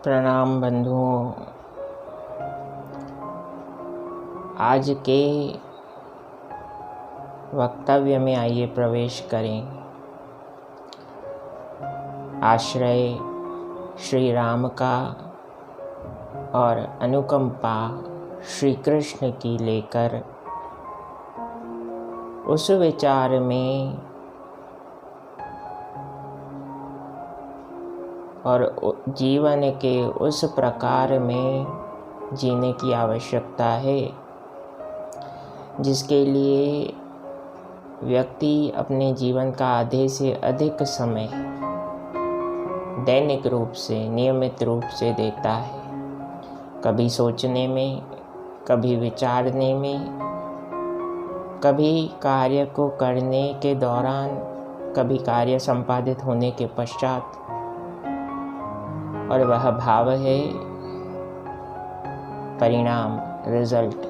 प्रणाम बंधुओं। आज के वक्तव्य में आइए प्रवेश करें। आश्रय श्री राम का और अनुकंपा श्री कृष्ण की लेकर उस विचार में और जीवन के उस प्रकार में जीने की आवश्यकता है जिसके लिए व्यक्ति अपने जीवन का आधे से अधिक समय दैनिक रूप से नियमित रूप से देता है। कभी सोचने में, कभी विचारने में, कभी कार्य को करने के दौरान, कभी कार्य संपादित होने के पश्चात। और वह भाव है परिणाम, रिजल्ट।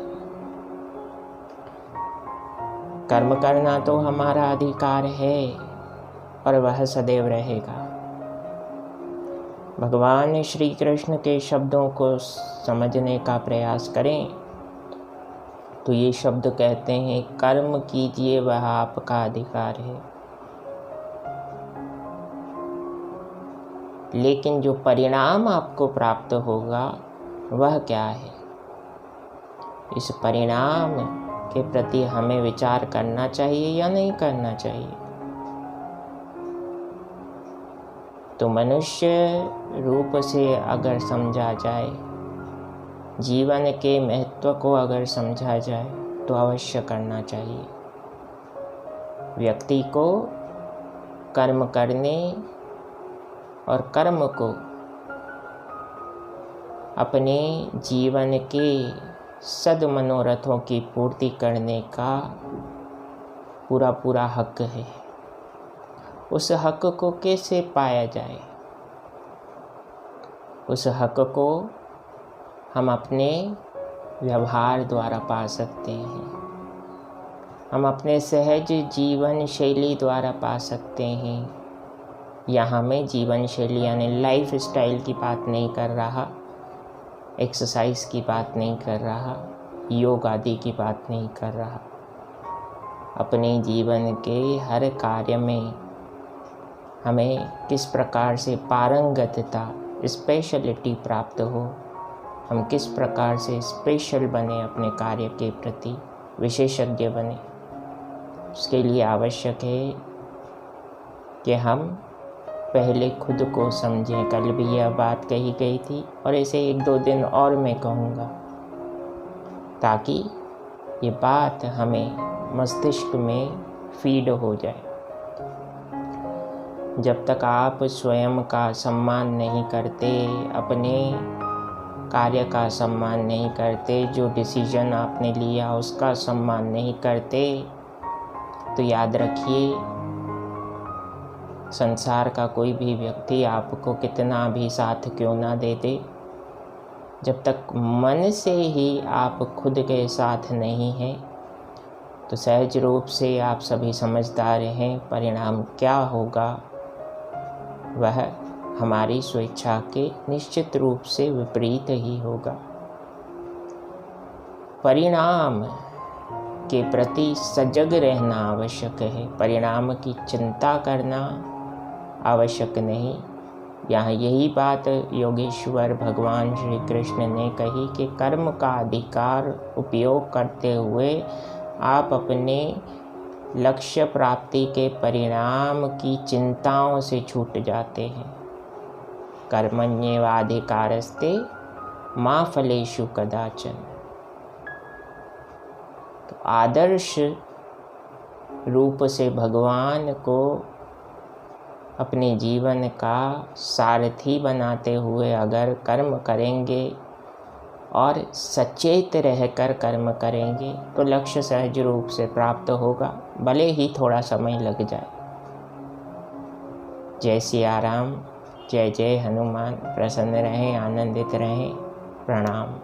कर्म करना तो हमारा अधिकार है और वह सदैव रहेगा। भगवान श्री कृष्ण के शब्दों को समझने का प्रयास करें तो ये शब्द कहते हैं, कर्म कीजिए वह आपका अधिकार है, लेकिन जो परिणाम आपको प्राप्त होगा वह क्या है। इस परिणाम के प्रति हमें विचार करना चाहिए या नहीं करना चाहिए। तो मनुष्य रूप से अगर समझा जाए, जीवन के महत्व को अगर समझा जाए तो अवश्य करना चाहिए। व्यक्ति को कर्म करने और कर्म को अपने जीवन के सद्मनोरथों की पूर्ति करने का पूरा हक है। उस हक को कैसे पाया जाए? उस हक को हम अपने व्यवहार द्वारा पा सकते हैं। हम अपने सहज जीवन शैली द्वारा पा सकते हैं। यहाँ मैं जीवन शैली यानी लाइफ स्टाइल की बात नहीं कर रहा, एक्सरसाइज की बात नहीं कर रहा, योग आदि की बात नहीं कर रहा। अपने जीवन के हर कार्य में हमें किस प्रकार से पारंगतता, स्पेशलिटी प्राप्त हो, हम किस प्रकार से स्पेशल बने, अपने कार्य के प्रति विशेषज्ञ बने, उसके लिए आवश्यक है कि हम पहले खुद को समझें। कल भी यह बात कही गई थी और इसे 1-2 दिन और मैं कहूँगा, ताकि ये बात हमें मस्तिष्क में फीड हो जाए। जब तक आप स्वयं का सम्मान नहीं करते, अपने कार्य का सम्मान नहीं करते, जो डिसीजन आपने लिया उसका सम्मान नहीं करते, तो याद रखिए संसार का कोई भी व्यक्ति आपको कितना भी साथ क्यों ना दे दे, जब तक मन से ही आप खुद के साथ नहीं हैं तो सहज रूप से आप सभी समझदार हैं परिणाम क्या होगा वह हमारी स्वेच्छा के निश्चित रूप से विपरीत ही होगा। परिणाम के प्रति सजग रहना आवश्यक है, परिणाम की चिंता करना आवश्यक नहीं। यहाँ यही बात योगेश्वर भगवान श्री कृष्ण ने कही कि कर्म का अधिकार उपयोग करते हुए आप अपने लक्ष्य प्राप्ति के परिणाम की चिंताओं से छूट जाते हैं। कर्मण्येवाधिकारस्ते मा फलेषु कदाचन। तो आदर्श रूप से भगवान को अपने जीवन का सारथी बनाते हुए अगर कर्म करेंगे और सचेत रहकर कर्म करेंगे तो लक्ष्य सहज रूप से प्राप्त होगा, भले ही थोड़ा समय लग जाए। जय सिया राम, जय जय हनुमान। प्रसन्न रहें, आनंदित रहें। प्रणाम।